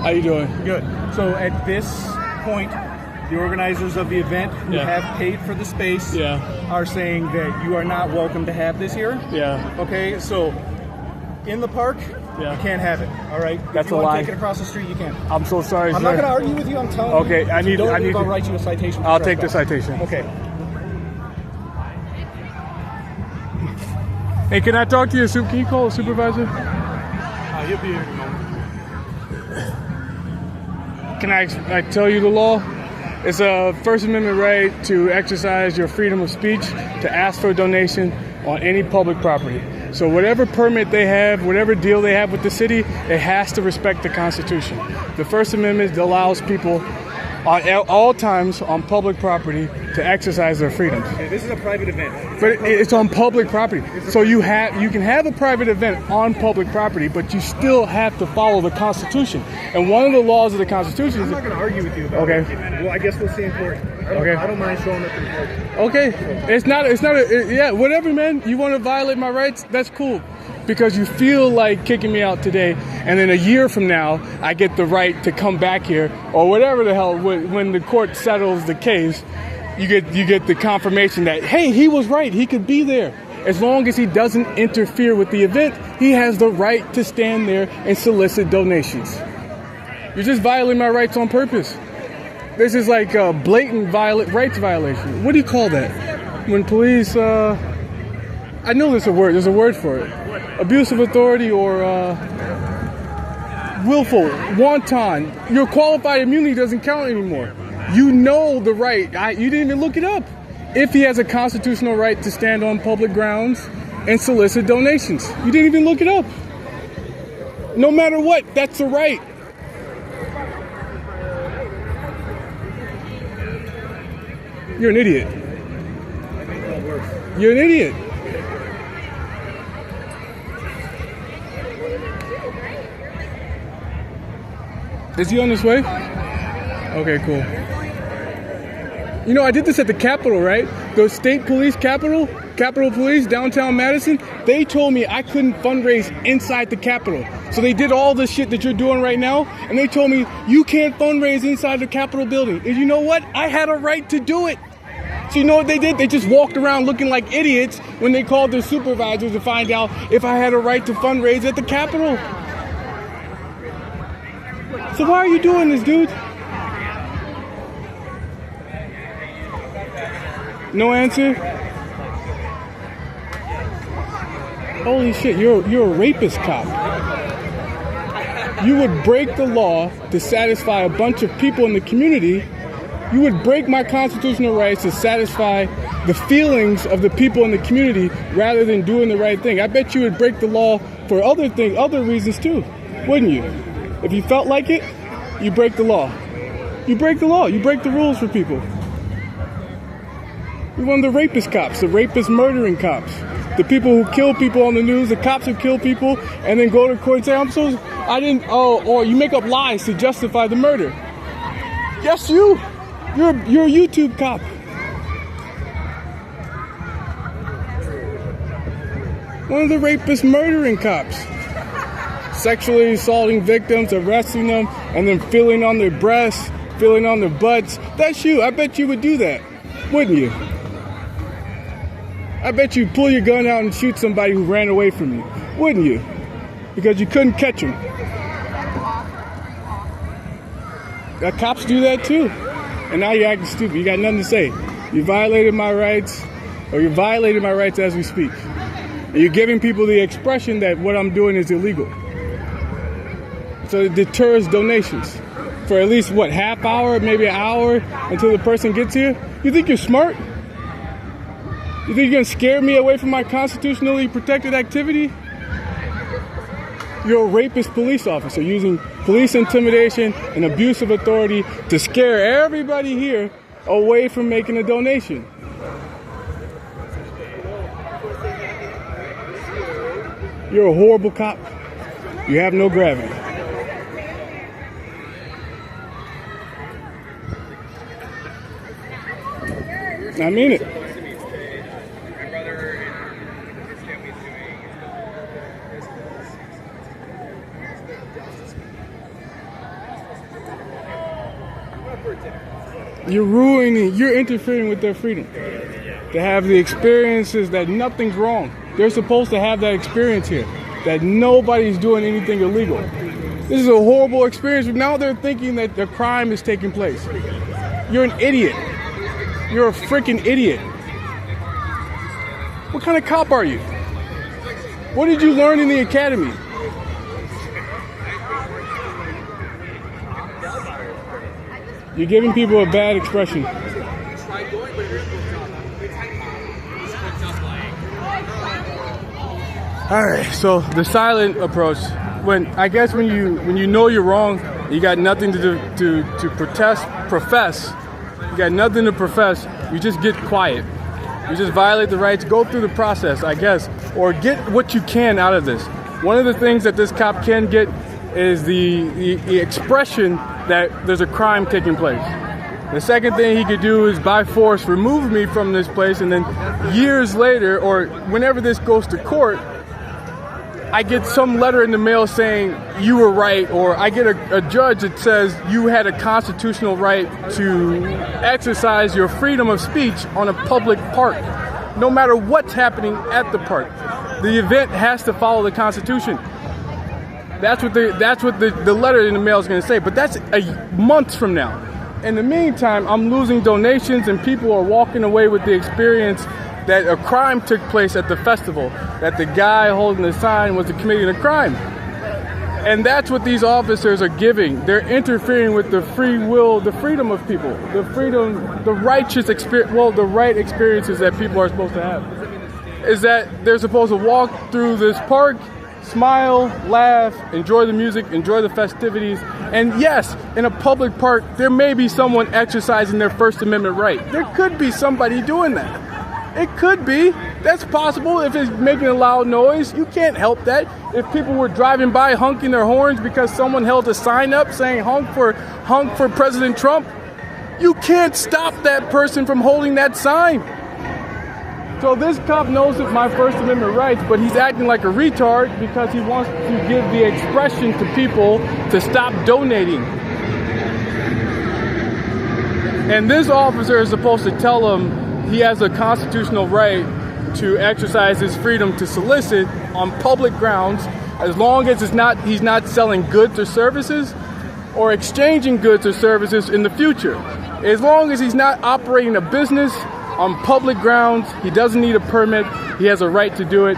How you doing? Good. So at this point, the organizers of the event who have paid for the space are saying that you are not welcome to have this here. Yeah. Okay, so in the park, you can't have it. All right. That's if you a want lie. to take it across the street, you can. I'm so sorry, I'm sir. not going to argue with you. I'm telling you. Okay, I need. I'll write you a citation. I'll take the citation. Okay. Hey, can I talk to you? Can you call a supervisor? He'll be here in a moment. Can I tell you the law? It's a First Amendment right to exercise your freedom of speech, to ask for a donation on any public property. So whatever permit they have, whatever deal they have with the city, it has to respect the Constitution. The First Amendment allows people at all times on public property to exercise their freedoms. Okay, this is a private event. But it's on public property. So you can have a private event on public property, but you still have to follow the Constitution. And one of the laws of the Constitution is... I'm not going to argue with you about it. Well, I guess we'll see in court. Okay. I don't mind showing up in court. Okay. Whatever, man. You want to violate my rights? That's cool. Because you feel like kicking me out today, and then a year from now, I get the right to come back here, or whatever the hell, when the court settles the case, you get the confirmation that, hey, he was right, he could be there. As long as he doesn't interfere with the event, he has the right to stand there and solicit donations. You're just violating my rights on purpose. This is like a blatant rights violation. What do you call that? When police, I know there's a word for it. Abuse of authority or willful, wanton. Your qualified immunity doesn't count anymore. You know the right. You didn't even look it up. If he has a constitutional right to stand on public grounds and solicit donations. You didn't even look it up. No matter what, that's the right. You're an idiot. You're an idiot. Is he on his way? Okay, cool. You know, I did this at the Capitol, right? The state police, Capitol Police, downtown Madison, they told me I couldn't fundraise inside the Capitol. So they did all the shit that you're doing right now, and they told me, you can't fundraise inside the Capitol building. And you know what? I had a right to do it. So you know what they did? They just walked around looking like idiots when they called their supervisors to find out if I had a right to fundraise at the Capitol. So why are you doing this, dude? No answer? Holy shit, you're a rapist cop. You would break the law to satisfy a bunch of people in the community. You would break my constitutional rights to satisfy the feelings of the people in the community rather than doing the right thing. I bet you would break the law for other reasons too, wouldn't you? If you felt like it, you break the law. You break the law. You break the rules for people. You're one of the rapist cops, the rapist murdering cops. The people who kill people on the news, the cops who kill people, and then go to court and say, or you make up lies to justify the murder. Yes, you. You're a YouTube cop. One of the rapist murdering cops. Sexually assaulting victims, arresting them, and then feeling on their breasts, feeling on their butts. That's you. I bet you would do that, wouldn't you? I bet you'd pull your gun out and shoot somebody who ran away from you, wouldn't you? Because you couldn't catch him. Cops do that too. And now you're acting stupid. You got nothing to say. You violated my rights, or you violated my rights as we speak. And you're giving people the expression that what I'm doing is illegal. So it deters donations for at least, half hour, maybe an hour until the person gets here? You think you're smart? You think you're going to scare me away from my constitutionally protected activity? You're a rapist police officer using police intimidation and abuse of authority to scare everybody here away from making a donation. You're a horrible cop. You have no gravity. I mean it. You're interfering with their freedom to have the experiences that nothing's wrong. They're supposed to have that experience here, that nobody's doing anything illegal. This is a horrible experience. Now they're thinking that the crime is taking place. You're an idiot. You're a freaking idiot. What kind of cop are you? What did you learn in the academy? You're giving people a bad expression. All right, so the silent approach. When you know you're wrong, you got nothing to profess. You got nothing to profess. You just get quiet. You just violate the rights. Go through the process, I guess, or get what you can out of this. One of the things that this cop can get is the expression that there's a crime taking place. The second thing he could do is by force remove me from this place, and then years later, or whenever this goes to court, I get some letter in the mail saying you were right, or I get a judge that says you had a constitutional right to exercise your freedom of speech on a public park, no matter what's happening at the park. The event has to follow the Constitution. That's what the letter in the mail is going to say, but that's months from now. In the meantime, I'm losing donations, and people are walking away with the experience that a crime took place at the festival, that the guy holding the sign was committing a crime. And that's what these officers are giving. They're interfering with the free will, the freedom of people, the freedom, the righteous experience, the right experiences that people are supposed to have. Is that they're supposed to walk through this park, smile, laugh, enjoy the music, enjoy the festivities. And yes, in a public park, there may be someone exercising their First Amendment right. There could be somebody doing that. It could be. That's possible if it's making a loud noise. You can't help that. If people were driving by honking their horns because someone held a sign up saying honk for President Trump, you can't stop that person from holding that sign. So this cop knows of my First Amendment rights, but he's acting like a retard because he wants to give the expression to people to stop donating. And this officer is supposed to tell him he has a constitutional right to exercise his freedom to solicit on public grounds, as long as he's not selling goods or services or exchanging goods or services in the future. As long as he's not operating a business on public grounds, he doesn't need a permit, he has a right to do it.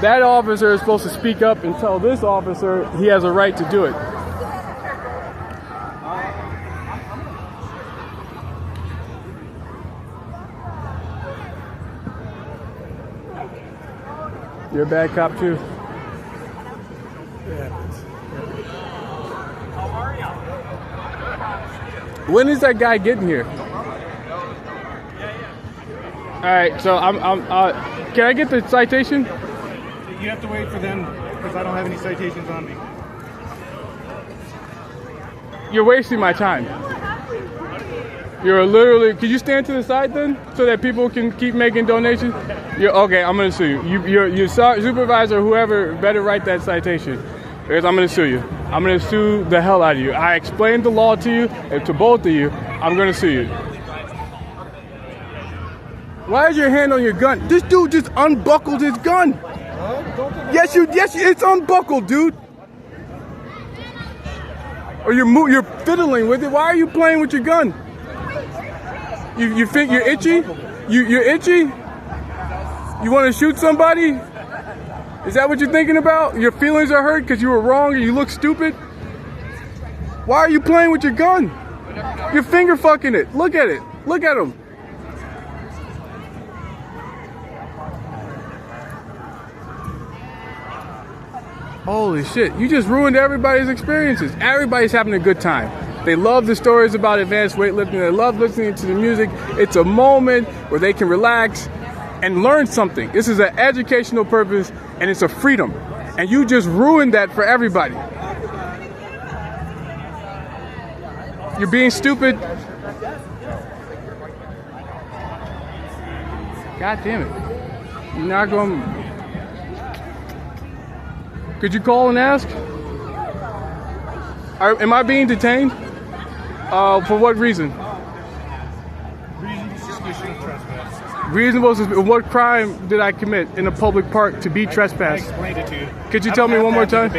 That officer is supposed to speak up and tell this officer he has a right to do it. You're a bad cop too. When is that guy getting here? All right, so can I get the citation? You have to wait for them because I don't have any citations on me. You're wasting my time. You're literally. Could you stand to the side then, so that people can keep making donations? Okay. I'm gonna sue you. Your supervisor, whoever, better write that citation, because I'm gonna sue you. I'm gonna sue the hell out of you. I explained the law to you and to both of you. I'm gonna sue you. Why is your hand on your gun? This dude just unbuckled his gun. Yes, it's unbuckled, dude. Or you're fiddling with it. Why are you playing with your gun? You think you're itchy? You're itchy? You want to shoot somebody? Is that what you're thinking about? Your feelings are hurt because you were wrong and you look stupid? Why are you playing with your gun? You're finger fucking it. Look at it. Look at him. Holy shit, you just ruined everybody's experiences. Everybody's having a good time. They love the stories about advanced weightlifting. They love listening to the music. It's a moment where they can relax and learn something. This is an educational purpose, and it's a freedom. And you just ruined that for everybody. You're being stupid. God damn it. You're not going... Could you call and ask? Am I being detained? For what reason? Reasonable suspicion of trespass. Reasonable suspicion. What crime did I commit in a public park to be I trespassed? explained it to you. Could you tell me one more time?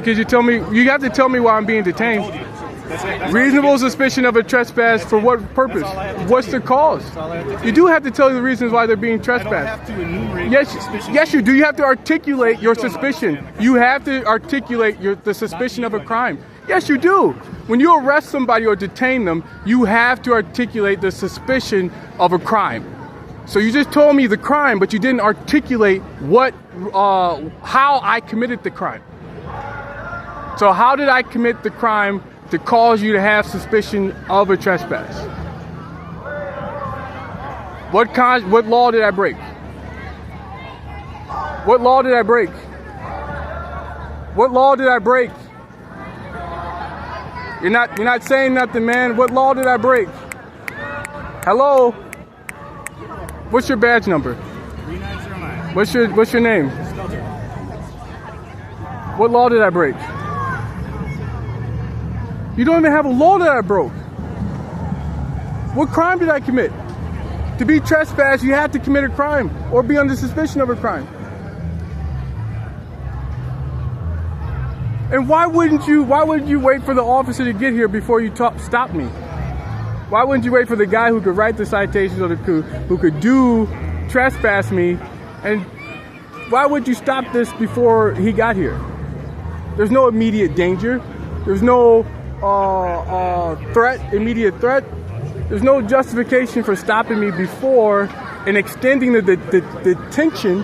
Could you tell me? You have to tell me why I'm being detained. I told you. That's it. That's Reasonable suspicion of a trespass for what purpose? all I have to What's tell the you. cause? That's all I have to tell You do have to tell you the reasons why they're being I don't trespassed. have to enumerate Yes, suspicion. yes, you do. You have to articulate your don't suspicion. understand. You have to articulate the suspicion of a crime. Yes, you do. When you arrest somebody or detain them, you have to articulate the suspicion of a crime. So you just told me the crime, but you didn't articulate how I committed the crime. So how did I commit the crime to cause you to have suspicion of a trespass? What law did I break? What law did I break? What law did I break? You're not saying nothing, man. What law did I break? Hello? What's your badge number? 3909. What's your name? What law did I break? You don't even have a law that I broke. What crime did I commit? To be trespassed, you have to commit a crime or be under suspicion of a crime. And why wouldn't you wait for the officer to get here before you stop me? Why wouldn't you wait for the guy who could write the citations or who could do trespass me? And why would you stop this before he got here? There's no immediate danger. There's no immediate threat. There's no justification for stopping me before and extending the detention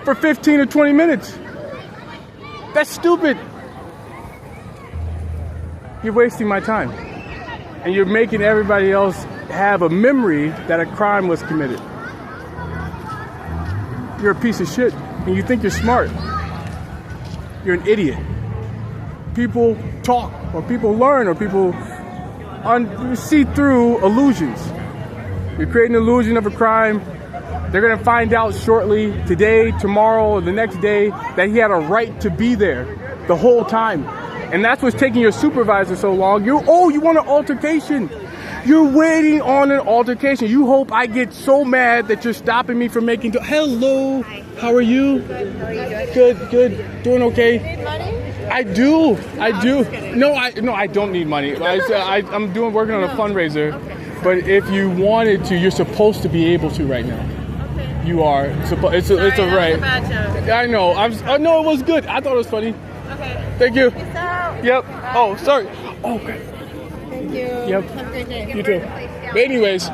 for 15 or 20 minutes. That's stupid. You're wasting my time. And you're making everybody else have a memory that a crime was committed. You're a piece of shit, and you think you're smart. You're an idiot. People talk, or people learn, or people see through illusions. You're creating an illusion of a crime. They're going to find out shortly, today, tomorrow, or the next day, that he had a right to be there the whole time. And that's what's taking your supervisor so long. You want an altercation. You're waiting on an altercation. You hope I get so mad that you're stopping me from making... Hello. Hi. How are you? Good. How are you doing? Good. Doing okay. Need money? I do. just kidding. No, I don't need money. I'm working on a fundraiser. Okay. But if you wanted to, you're supposed to be able to right now. Okay. You are. It's a right. That was a bad joke. I know. No, it was good. I thought it was funny. Okay. Thank you. Peace out. Yep. Bye. Oh, sorry. Oh, okay. Thank you. Yep. Have a great day. You too. But anyways,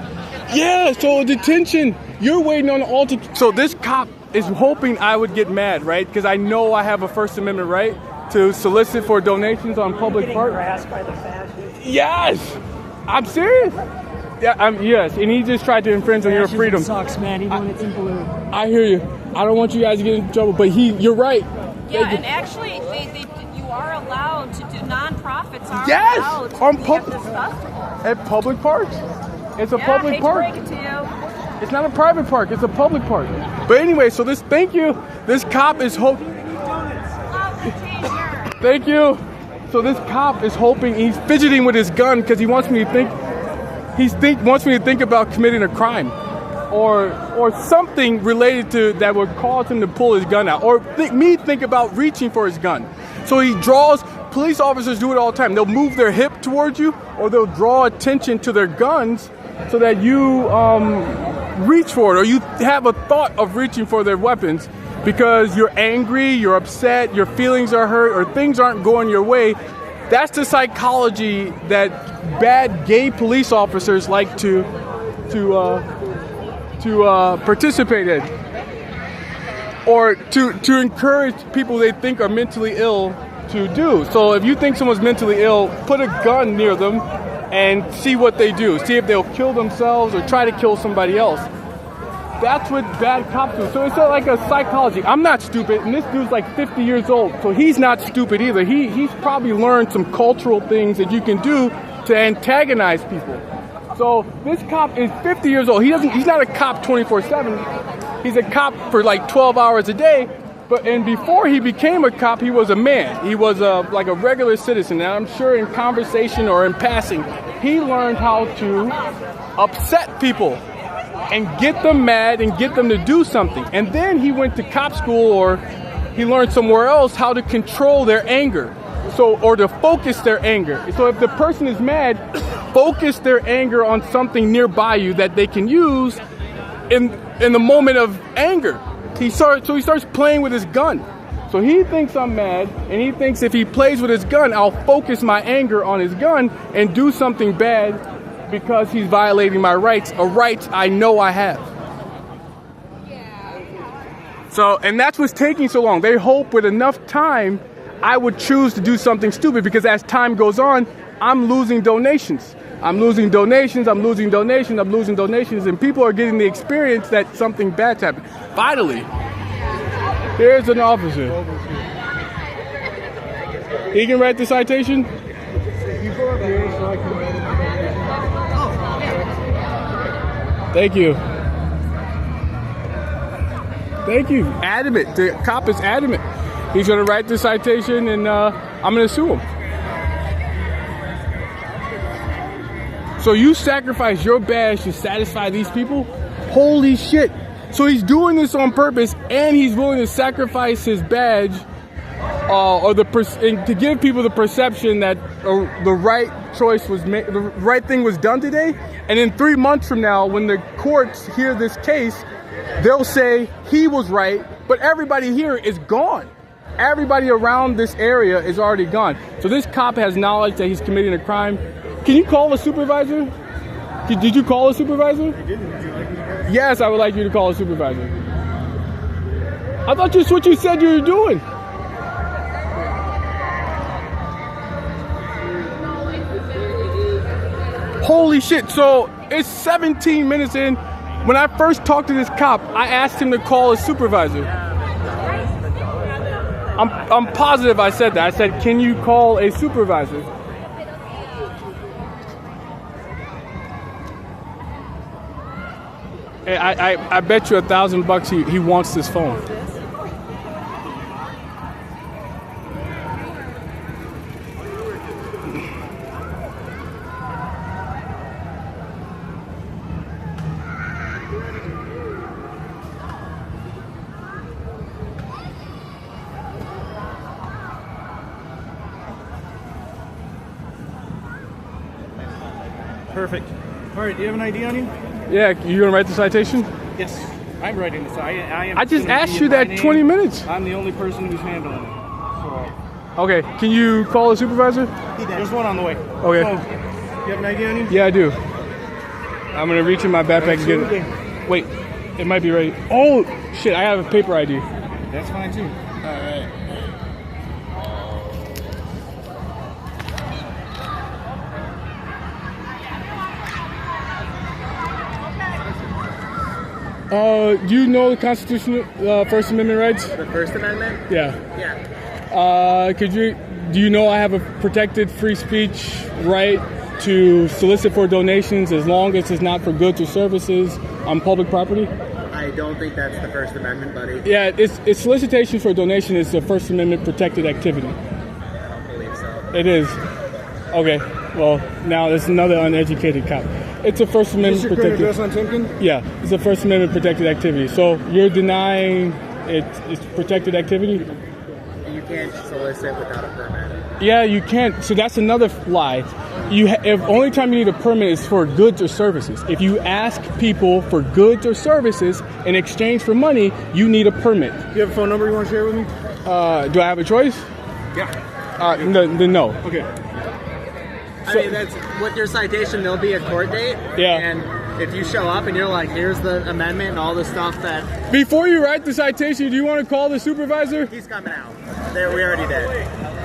yeah, so detention. You're waiting on the So this cop is hoping I would get mad, right? Because I know I have a First Amendment right to solicit for donations on public parks. Harassed by the fascists. Yes! I'm serious. Yeah, yes, and he just tried to infringe on your Fascism freedom. sucks, man, even when it's in blue. I hear you. I don't want you guys to get in trouble, but you're right. Yeah, and actually, you are allowed to do nonprofits are Yes! allowed to On be pub- at this festival. At public parks. It's a Yeah, public hate park. to break it to you. It's not a private park, it's a public park. But anyway, so thank you. This cop is hoping. Thank you. So this cop is hoping, he's fidgeting with his gun because he wants me to think. Wants me to think about committing a crime, or something related to that would cause him to pull his gun out, or think about reaching for his gun. So he draws. Police officers do it all the time. They'll move their hip towards you, or they'll draw attention to their guns so that you reach for it, or you have a thought of reaching for their weapons because you're angry, you're upset, your feelings are hurt, or things aren't going your way. That's the psychology that bad gay police officers like to participate in, or to encourage people they think are mentally ill to do. So if you think someone's mentally ill, put a gun near them and see what they do. See if they'll kill themselves or try to kill somebody else. That's what bad cops do. So it's like a psychology. I'm not stupid, and this dude's like 50 years old, so he's not stupid either. He's probably learned some cultural things that you can do to antagonize people. So this cop is 50 years old. He's not a cop 24/7. He's a cop for like 12 hours a day, and before he became a cop, he was a man. He was like a regular citizen. And I'm sure in conversation or in passing, he learned how to upset people and get them mad and get them to do something. And then he went to cop school, or he learned somewhere else how to control their anger. Or to focus their anger. So if the person is mad, focus their anger on something nearby you that they can use in the moment of anger. He starts playing with his gun. So he thinks I'm mad, and he thinks if he plays with his gun, I'll focus my anger on his gun and do something bad because he's violating my rights, a right I know I have. So, and that's what's taking so long. They hope with enough time, I would choose to do something stupid, because as time goes on, I'm losing donations. I'm losing donations, I'm losing donations, I'm losing donations, and people are getting the experience that something bad's happened. Finally, here's an officer. He can write the citation? Thank you. Thank you. Adamant. The cop is adamant. He's going to write the citation, and I'm going to sue him. So you sacrifice your badge to satisfy these people? Holy shit. So he's doing this on purpose, and he's willing to sacrifice his badge to give people the perception that the right choice was made, the right thing was done today. And in 3 months from now, when the courts hear this case, they'll say he was right, but everybody here is gone. Everybody around this area is already gone. So this cop has knowledge that he's committing a crime. Can you call a supervisor? Did you call a supervisor? I didn't. Would you like me to? Yes, I would like you to call a supervisor. I thought that's what you said you were doing. Holy shit. So it's 17 minutes in. When I first talked to this cop, I asked him to call a supervisor. I'm positive I said that. I said, can you call a supervisor? I bet you $1,000 he wants this phone. Perfect. All right, do you have an ID on you? Yeah, you gonna write the citation? Yes, I'm writing this. I just asked you that 20 minutes. I'm the only person who's handling it. So. Okay, can you call a supervisor? There's one on the way. Okay. So, you have an ID on you? Yeah, I do. I'm gonna reach in my backpack and get it. Wait, it might be ready. Oh, shit, I have a paper ID. That's fine too. All right. You know the Constitution, First Amendment rights? The First Amendment? Yeah. Yeah. Do you know I have a protected free speech right to solicit for donations as long as it's not for goods or services on public property? I don't think that's the First Amendment, buddy. Yeah, it's solicitation for donation is a First Amendment protected activity. I don't believe so. It is. Okay. Well, now there's another uneducated cop. It's a First Amendment protected. Is your current address on Timken? Yeah, it's a First Amendment protected activity. So you're denying it's protected activity? You can't solicit without a permit. Yeah, you can't. So that's another lie. If only time you need a permit is for goods or services. If you ask people for goods or services in exchange for money, you need a permit. Do you have a phone number you want to share with me? Do I have a choice? Yeah. No. Okay. I mean, that's with your citation, there'll be a court date. Yeah. And if you show up and you're like, here's the amendment and all the stuff that... Before you write the citation, do you want to call the supervisor? He's coming out. There, we already did.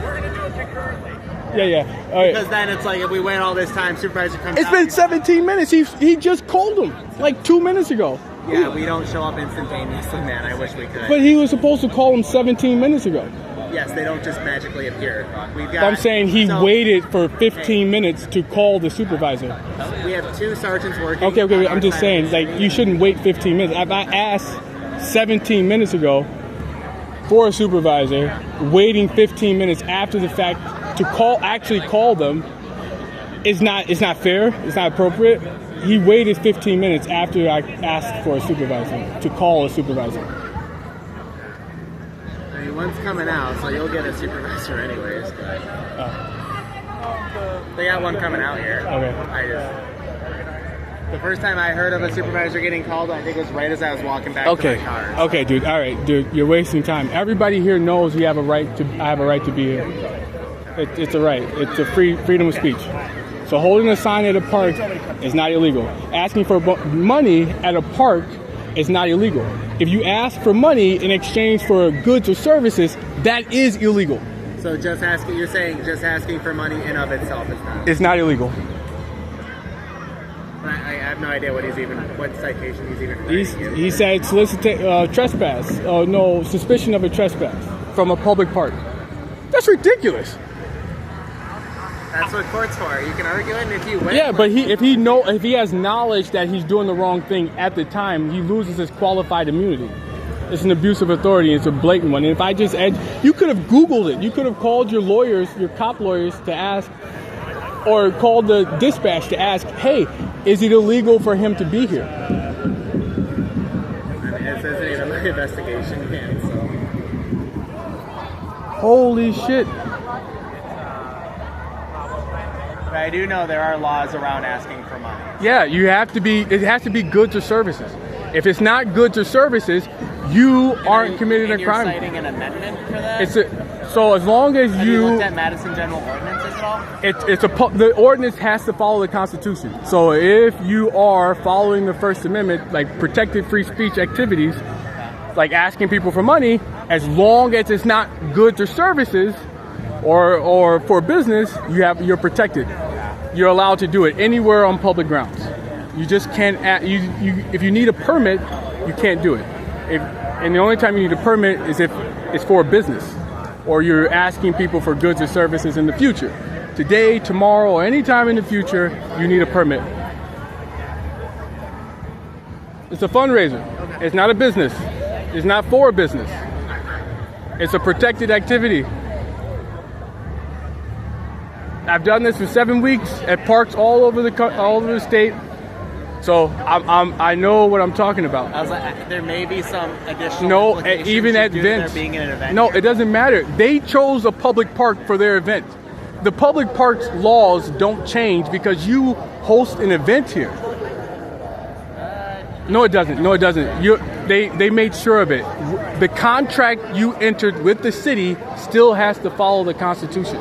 We're going to do it concurrently. Yeah. All right. Because then it's like, if we wait all this time, supervisor comes out. It's been 17 minutes. He just called him like 2 minutes ago. Yeah, we don't show up instantaneously, man. I wish we could. But he was supposed to call him 17 minutes ago. Yes, they don't just magically appear. I'm saying he waited for 15 minutes to call the supervisor. We have 2 sergeants working. Okay. I'm just saying, like, you shouldn't wait 15 minutes. I asked 17 minutes ago. for a supervisor, waiting 15 minutes after the fact to actually call them is not fair. It's not appropriate. He waited 15 minutes after I asked for a supervisor to call a supervisor. I mean, one's coming out, so you'll get a supervisor anyways. They got one coming out here. Okay. The first time I heard of a supervisor getting called, I think it was right as I was walking back to my car. So. Okay, dude. All right, dude. You're wasting time. Everybody here knows I have a right to be here. It's a right. It's a freedom of speech. So holding a sign at a park is not illegal. Asking for money at a park is not illegal. If you ask for money in exchange for goods or services, that is illegal. So you're saying just asking for money in of itself is not? It's not illegal. I have no idea what citation he's even writing. He said trespass. No, suspicion of a trespass from a public park. That's ridiculous. That's what court's for. You can argue it, and if you win. Yeah, but if he has knowledge that he's doing the wrong thing at the time, he loses his qualified immunity. It's an abuse of authority. It's a blatant one. And if I just you could have Googled it. You could have called your lawyers, your cop lawyers, to ask, or called the dispatch to ask, hey, is it illegal for him to be here? I mean, it says it in the investigation, man, so. Holy shit. But I do know there are laws around asking for money. Yeah, it has to be goods or services. If it's not goods or services, you aren't committing a crime. You're citing an amendment for that? So as long as Have you looked at Madison General Ordinances at all? the ordinance has to follow the Constitution. So if you are following the First Amendment, like protected free speech activities, like asking people for money, as long as it's not goods or services or for business, you're protected. You're allowed to do it anywhere on public grounds. You just can't. If you need a permit, you can't do it. And the only time you need a permit is if it's for a business, or you're asking people for goods or services in the future. Today, tomorrow, or any time in the future, you need a permit. It's a fundraiser. It's not a business. It's not for a business. It's a protected activity. I've done this for 7 weeks at parks all over the state. So I know what I'm talking about. I was like, there may be some additional even at events. There being an event. No, it doesn't matter. They chose a public park for their event. The public parks laws don't change because you host an event here. No, it doesn't. No, it doesn't. They made sure of it. The contract you entered with the city still has to follow the Constitution.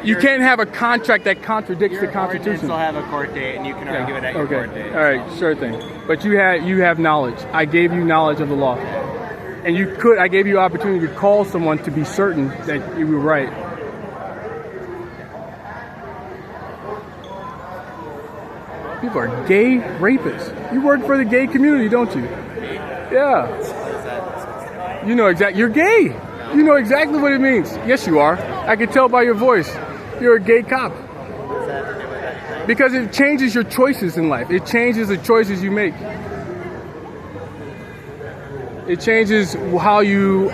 You can't have a contract that contradicts the Constitution. You'll have a court date, and you can argue it at your court date. All right, sure thing. But you have knowledge. I gave you knowledge of the law, and I gave you opportunity to call someone to be certain that you were right. People are gay rapists. You work for the gay community, don't you? Yeah. You know exactly. You're gay. You know exactly what it means. Yes, you are. I can tell by your voice. You're a gay cop. Because it changes your choices in life. It changes the choices you make. It changes how you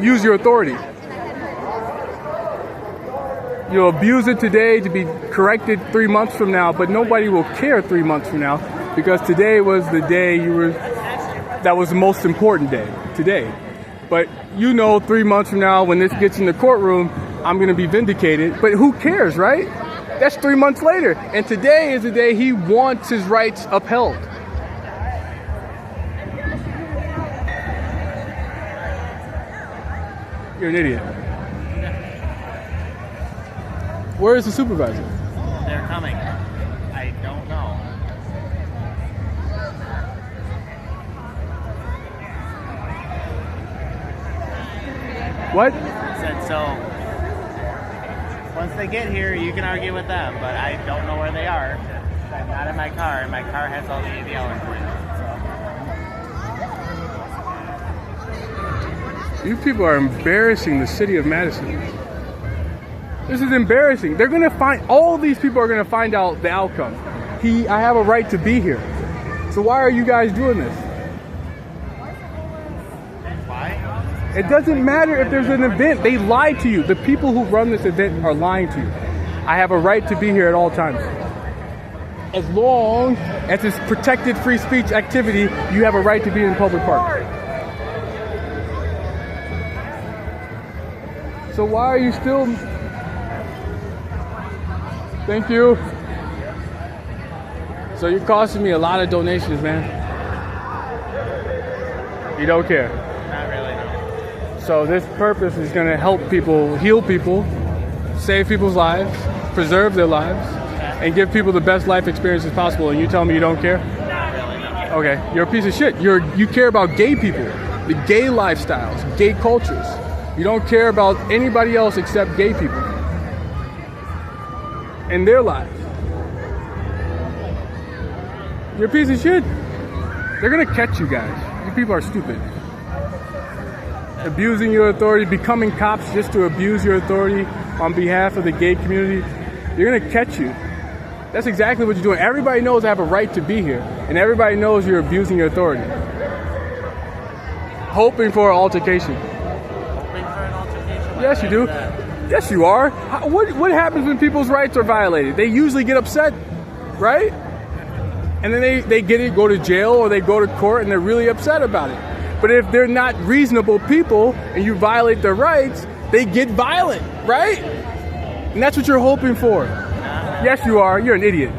use your authority. You'll abuse it today to be corrected 3 months from now, but nobody will care 3 months from now because today was the day that was the most important day, today. But 3 months from now, when this gets in the courtroom, I'm going to be vindicated. But who cares, right? That's 3 months later. And today is the day he wants his rights upheld. You're an idiot. Where is the supervisor? They're coming. I don't know. What? Said so. Once they get here, you can argue with them, but I don't know where they are. I'm not in my car, and my car has all the ADL information. You people are embarrassing the city of Madison. This is embarrassing. They're gonna all these people are gonna find out the outcome. I have a right to be here. So why are you guys doing this? It doesn't matter if there's an event. They lie to you. The people who run this event are lying to you. I have a right to be here at all times. As long as it's protected free speech activity, you have a right to be in public park. So why are you still... Thank you. So you're costing me a lot of donations, man. You don't care. Not really, no. So this purpose is going to help people, heal people, save people's lives, preserve their lives, and give people the best life experiences possible. And you tell me you don't care? Not really, no. Okay, you're a piece of shit. You care about gay people, the gay lifestyles, gay cultures. You don't care about anybody else except gay people and their lives. You're a piece of shit. They're gonna catch you guys. You people are stupid. Abusing your authority, becoming cops just to abuse your authority on behalf of the gay community. They're gonna catch you. That's exactly what you're doing. Everybody knows I have a right to be here, and everybody knows you're abusing your authority. Hoping for an altercation. Hoping for an altercation? Yes, you do. Yes, you are. What happens when people's rights are violated? They usually get upset, right? And then they go to jail or they go to court and they're really upset about it. But if they're not reasonable people and you violate their rights, they get violent, right? And that's what you're hoping for. Yes, you are. You're an idiot.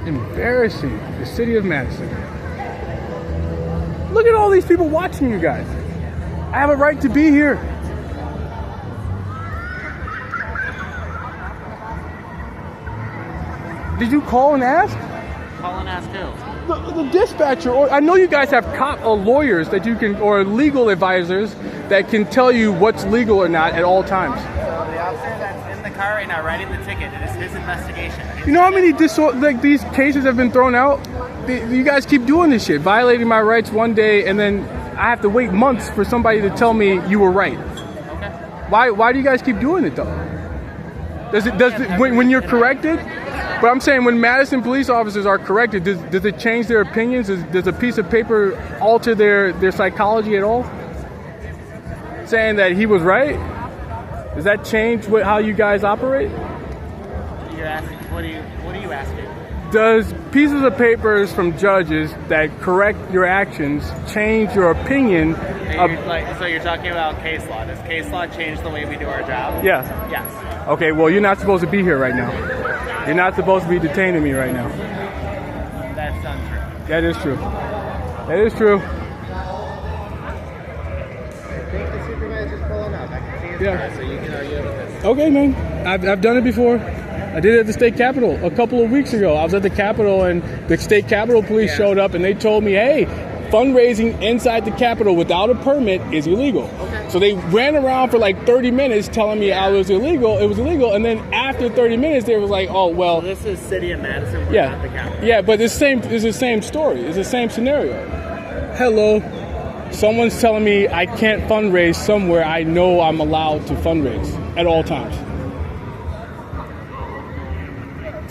Embarrassing. The city of Madison. Look at all these people watching you guys. I have a right to be here. Did you call and ask? Call and ask who? The dispatcher. Or I know you guys have lawyers that you can, or legal advisors that can tell you what's legal or not at all times. So the officer that's in the car right now writing the ticket, it is his investigation. You know how many these cases have been thrown out? You guys keep doing this shit, violating my rights one day, and then I have to wait months for somebody to tell me you were right. Okay. Why do you guys keep doing it though? When you're corrected? But I'm saying when Madison police officers are corrected, does it change their opinions? Does a piece of paper alter their psychology at all? Saying that he was right? Does that change how you guys operate? You're asking, what are you asking? Does pieces of papers from judges that correct your actions change your opinion? So you're talking about case law. Does case law change the way we do our job? Yes. Yes. Okay, well, you're not supposed to be here right now. You're not supposed to be detaining me right now. That's untrue. That is true. That is true. I think the supervisor's pulling up. I can see his car, so you can argue with this. Okay, man. I've done it before. I did it at the state capitol a couple of weeks ago. I was at the capitol and the state capitol police showed up and they told me, hey, fundraising inside the capitol without a permit is illegal. Okay. So they ran around for like 30 minutes telling me I was illegal. It was illegal. And then after 30 minutes, they was like, oh, well. So this is city of Madison. We're not the capitol. Yeah, but it's the same story. It's the same scenario. Hello. Someone's telling me I can't fundraise somewhere I know I'm allowed to fundraise at all times.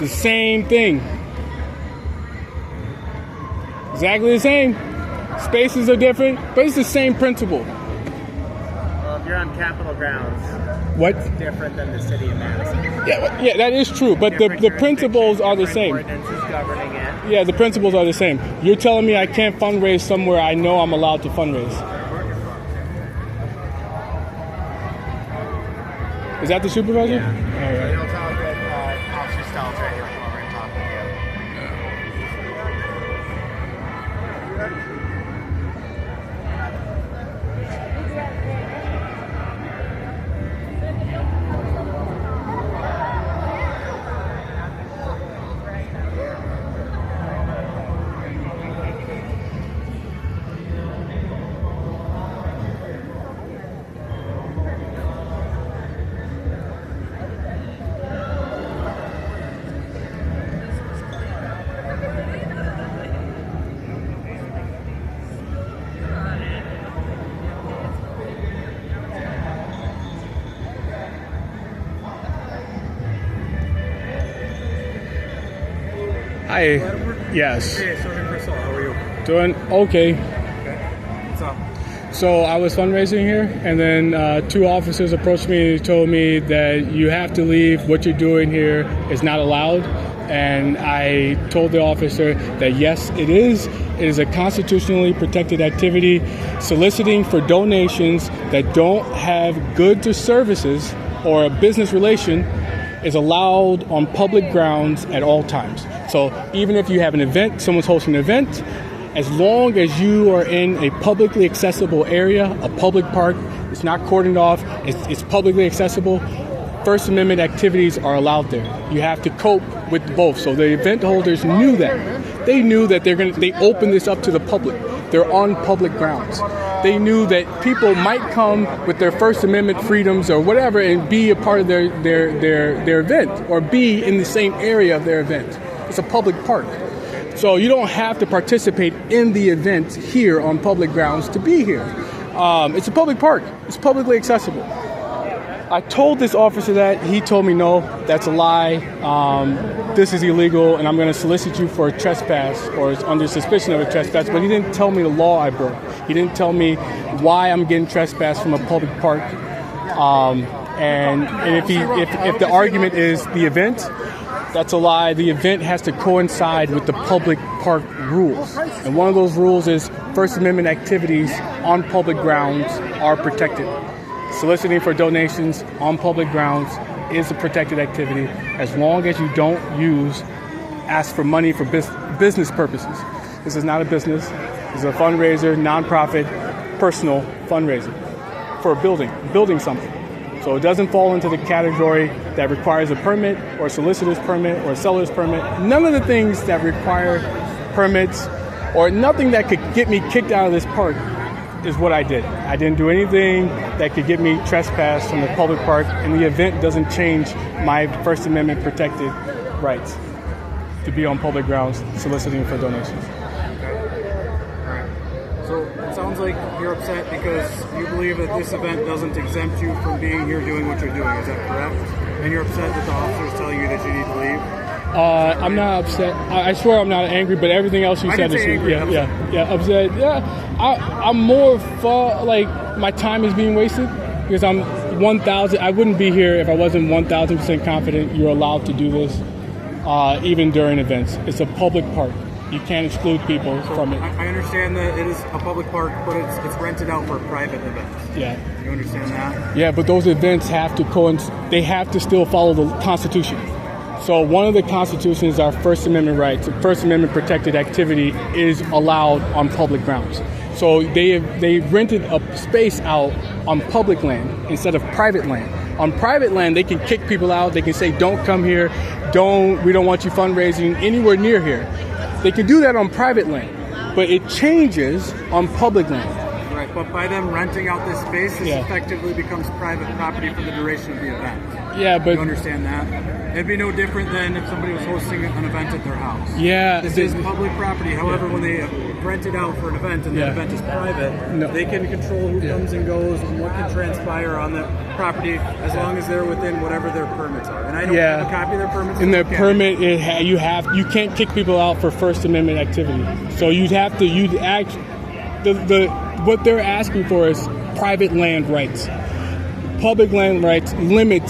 The same thing. Exactly the same. Spaces are different, but it's the same principle. Well, if you're on Capitol grounds, what? It's different than the city of Madison. Yeah, that is true, but the principles are the same. Ordinances governing it. Yeah, the principles are the same. You're telling me I can't fundraise somewhere I know I'm allowed to fundraise. Is that the supervisor? Yeah. All right. You'll tell that Officer Stell's ready to come over and talk with you. Hi. Yes. Hey, Sergeant Crystal, how are you? Doing okay. What's up? So I was fundraising here, and then 2 officers approached me and told me that you have to leave. What you're doing here is not allowed. And I told the officer that yes, it is. It is a constitutionally protected activity. Soliciting for donations that don't have goods or services or a business relation is allowed on public grounds at all times. So even if you have an event, someone's hosting an event, as long as you are in a publicly accessible area, a public park, it's not cordoned off, it's publicly accessible, First Amendment activities are allowed there. You have to cope with both. So the event holders knew that. They knew that they opened this up to the public. They're on public grounds. They knew that people might come with their First Amendment freedoms or whatever and be a part of their event or be in the same area of their event. It's a public park. So you don't have to participate in the event here on public grounds to be here. It's a public park. It's publicly accessible. I told this officer that. He told me, no, that's a lie. This is illegal, and I'm going to solicit you for a trespass or under suspicion of a trespass. But he didn't tell me the law I broke. He didn't tell me why I'm getting trespassed from a public park. And if the argument is the event, that's a lie. The event has to coincide with the public park rules. And one of those rules is First Amendment activities on public grounds are protected. Soliciting for donations on public grounds is a protected activity as long as you don't ask for money for business purposes. This is not a business. This is a fundraiser, nonprofit, personal fundraiser for building something. So it doesn't fall into the category that requires a permit or a solicitor's permit or a seller's permit. None of the things that require permits or nothing that could get me kicked out of this park is what I did. I didn't do anything that could get me trespassed from the public park, and the event doesn't change my First Amendment protected rights to be on public grounds soliciting for donations. So it sounds like you're upset because you believe that this event doesn't exempt you from being here doing what you're doing. Is that correct? And you're upset that the officers tell you that you need to leave? I'm not upset. I swear I'm not angry, but everything else you said is angry. Upset. Yeah, I'm more like my time is being wasted because I'm 1,000. I wouldn't be here if I wasn't 1,000% confident you're allowed to do this, even during events. It's a public park. You can't exclude people from it. I understand that it is a public park, but it's rented out for private events. Yeah. You understand that? Yeah, but those events have to they have to still follow the Constitution. So one of the Constitutions is our First Amendment rights. First Amendment protected activity is allowed on public grounds. So they rented a space out on public land instead of private land. On private land, they can kick people out. They can say, "Don't come here. We don't want you fundraising anywhere near here." They can do that on private land, but it changes on public land. Right, but by them renting out this space, this effectively becomes private property for the duration of the event. Yeah, but you understand that? It'd be no different than if somebody was hosting an event at their house. Yeah. This is public property. However, when they rent it out for an event and the event is private, they can control who comes and goes and what can transpire on that property as long as they're within whatever their permits are. And I don't have a copy of their permits. In their permit, you can't kick people out for First Amendment activity. So what they're asking for is private land rights. Public land rights limit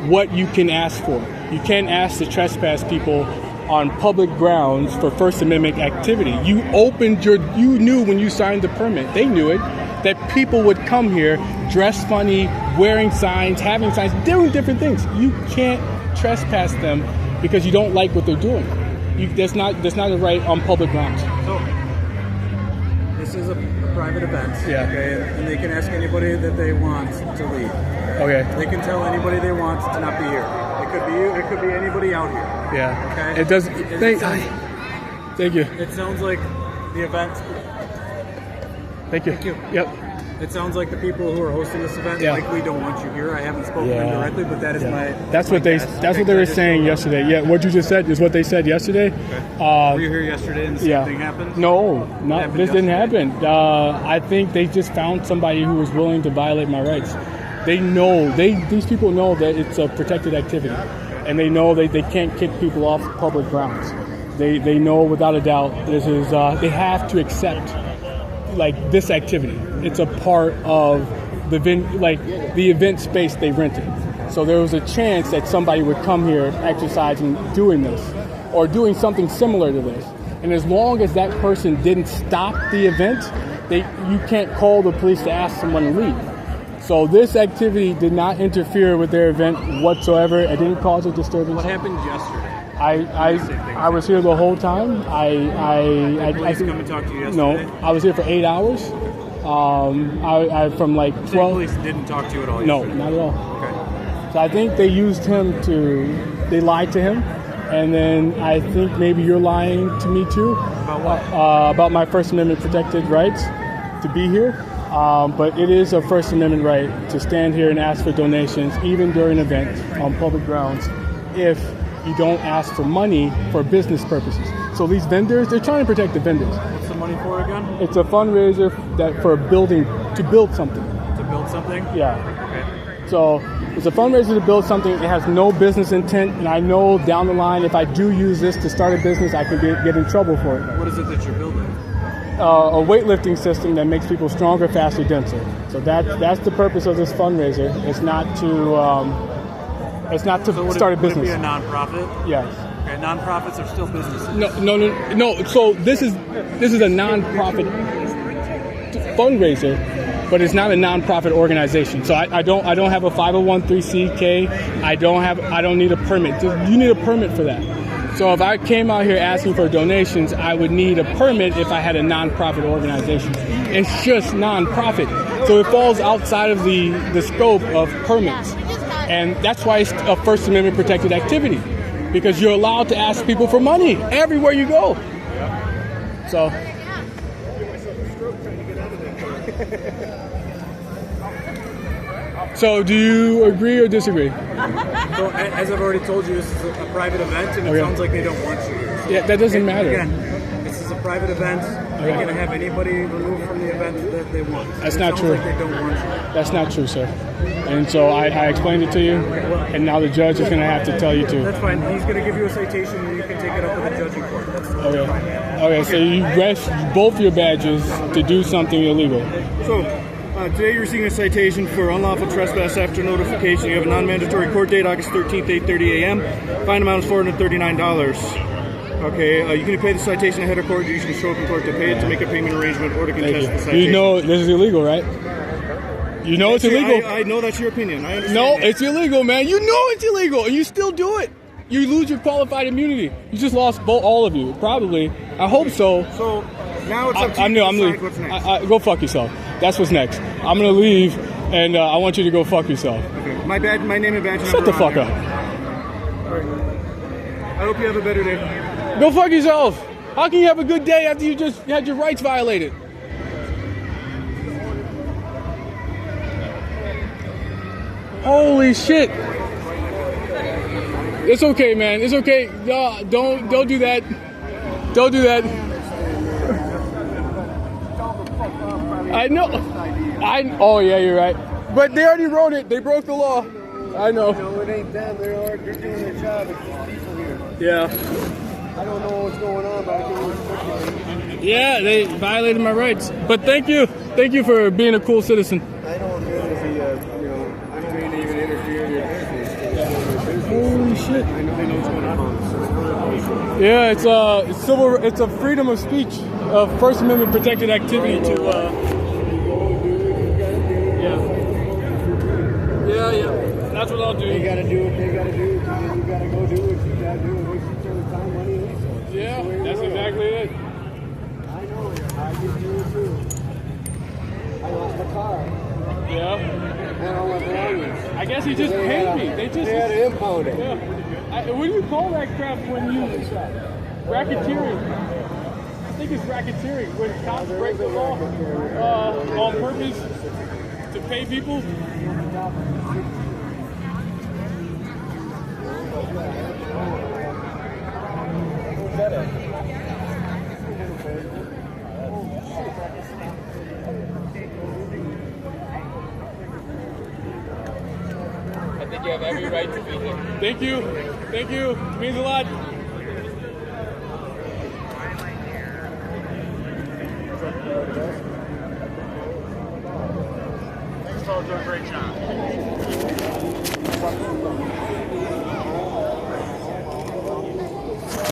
what you can ask for. You can't ask to trespass people on public grounds for First Amendment activity. You knew when you signed the permit, they knew it, that people would come here dressed funny, wearing signs, having signs, doing different things. You can't trespass them because you don't like what they're doing. That's not a right on public grounds. So, this is a private event, okay, and they can ask anybody that they want to leave. Okay. They can tell anybody they want to not be here. It could be you. It could be anybody out here. Yeah. Okay. It does. Thank you. It sounds like the event. Thank you. Thank you. Yep. It sounds like the people who are hosting this event likely don't want you here. I haven't spoken to them directly, but that is my. That's what they were saying yesterday. Yeah, what you just said is what they said yesterday. Okay. Were you here yesterday and the same thing happened? No, this didn't happen. I think they just found somebody who was willing to violate my rights. They know these people know that it's a protected activity, and they know they can't kick people off public grounds. They know without a doubt this is they have to accept like this activity. It's a part of the event space they rented. So there was a chance that somebody would come here exercising doing this or doing something similar to this. And as long as that person didn't stop the event, you can't call the police to ask someone to leave. So this activity did not interfere with their event whatsoever. It didn't cause a disturbance. What happened yesterday? I was here the whole time. Did police come and talk to you yesterday? No, I was here for 8 hours. I from like 12. The police didn't talk to you at all No, yesterday? not at all. Okay. So I think they used him they lied to him. And then I think maybe you're lying to me too. About what? About my First Amendment protected rights to be here. But it is a First Amendment right to stand here and ask for donations, even during events on public grounds, if you don't ask for money for business purposes. So these vendors, they're trying to protect the vendors. What's the money for again? It's a fundraiser for to build something. To build something? Yeah. Okay. So it's a fundraiser to build something. It has no business intent, and I know down the line if I do use this to start a business, I could get in trouble for it. What is it that you're building? A weightlifting system that makes people stronger, faster, denser. So that's the purpose of this fundraiser. It's not to start a business. Would it be a nonprofit? Yes. Okay, nonprofits are still businesses. No. So this is a nonprofit fundraiser, but it's not a nonprofit organization. So I don't have a 501(c)(3) I don't need a permit. You need a permit for that. So if I came out here asking for donations, I would need a permit if I had a nonprofit organization. It's just nonprofit. So it falls outside of the scope of permits. And that's why it's a First Amendment protected activity, because you're allowed to ask people for money everywhere you go. So. So do you agree or disagree? So, as I've already told you, this is a private event, and it sounds like they don't want you here. Yeah, that doesn't matter. Again, this is a private event. They're going to have anybody removed from the event that they want. That's not true. Like they don't want you. That's not true, sir. And so I explained it to you, and now the judge is going to have to tell you to. That's fine. He's going to give you a citation, and you can take it up with the judge in court. That's Okay. fine. Okay, so you rest both your badges to do something illegal. So, today you're receiving a citation for unlawful trespass after notification. You have a non-mandatory court date, August 13th, 8:30 a.m. Fine amount is $439. Okay, you can pay the citation ahead of court. You can show up in court to pay it, to make a payment arrangement, or to contest the citation. You know this is illegal, right? You know it's illegal. I know that's your opinion. I understand. No, that. it's illegal, man. You know it's illegal, and you still do it. You lose your qualified immunity. You just lost all of you, probably. I hope so. So now it's up to you to decide what's next. Go fuck yourself. That's what's next. I'm gonna leave, and I want you to go fuck yourself. Okay. My name and badge number. Shut the fuck up. I hope you have a better day. Go fuck yourself. How can you have a good day after you just had your rights violated? Holy shit. It's okay, man. It's okay. Don't do that. Don't do that. I know. Oh yeah, you're right. But they already wrote it. They broke the law. I know. No, it ain't them. They're doing their job. It's just people here. Yeah. I don't know what's going on, but I can respect it. Yeah, they violated my rights. But thank you. Thank you for being a cool citizen. I don't feel as I'm trying to even interfere in your business. Holy shit. I know what's going on. Yeah, it's a freedom of speech, a First Amendment protected activity to Yeah. That's what I'll do. They gotta do what they gotta do. You gotta go do what you gotta do and waste each other's time, money, and resources. Yeah, that's exactly it. I know it. I did do it too. I lost my car. Yeah. And all my belongings. I guess he just paid me. They had to impound it. Yeah. What do you call that crap when you racketeering? I think it's racketeering when cops break the law on purpose to pay people. I think you have every right to be here. Thank you. Thank you. It means a lot. Thanks, fellas. Doing a great job.